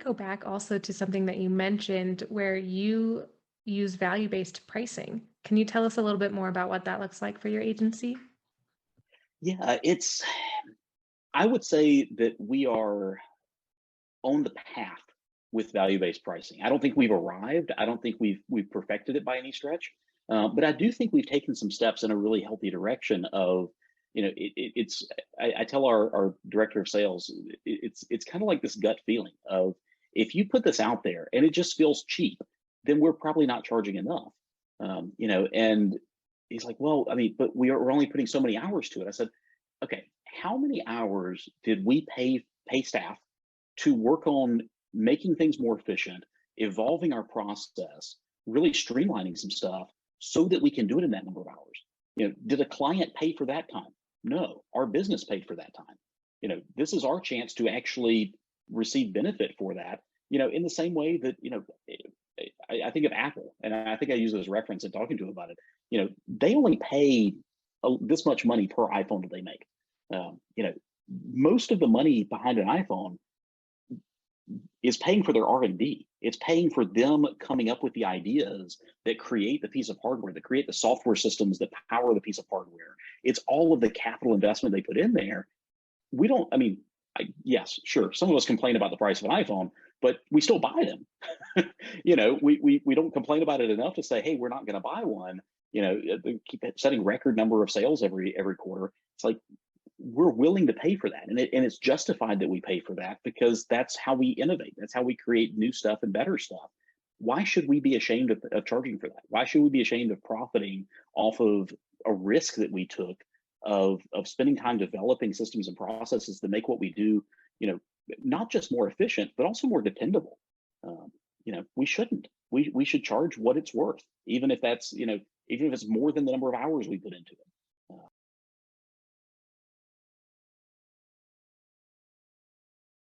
go back also to something that you mentioned where you use value-based pricing. Can you tell us a little bit more about what that looks like for your agency? Yeah, I would say that we are on the path with value-based pricing. I don't think we've arrived. I don't think we've perfected it by any stretch. But I do think we've taken some steps in a really healthy direction of, I tell our director of sales, it's kind of like this gut feeling of if you put this out there and it just feels cheap, then we're probably not charging enough. And he's like, well, I mean, but we're only putting so many hours to it. I said, okay, how many hours did we pay staff to work on making things more efficient, evolving our process, really streamlining some stuff so that we can do it in that number of hours? Did a client pay for that time? No, our business paid for that time. This is our chance to actually receive benefit for that. In the same way that, I think of Apple, and I think I use this reference in talking to him about it. They only pay this much money per iPhone that they make. Most of the money behind an iPhone is paying for their R&D. It's paying for them coming up with the ideas that create the piece of hardware, that create the software systems that power the piece of hardware. It's all of the capital investment they put in there. We don't, I mean, yes, sure, some of us complain about the price of an iPhone, but we still buy them. We don't complain about it enough to say, hey, we're not going to buy one. They keep setting record number of sales every quarter. It's like, we're willing to pay for that, and it's justified that we pay for that because that's how we innovate. That's how we create new stuff and better stuff. Why should we be ashamed of charging for that? Why should we be ashamed of profiting off of a risk that we took of spending time developing systems and processes that make what we do, not just more efficient but also more dependable? We shouldn't. We should charge what it's worth, even if that's even if it's more than the number of hours we put into it.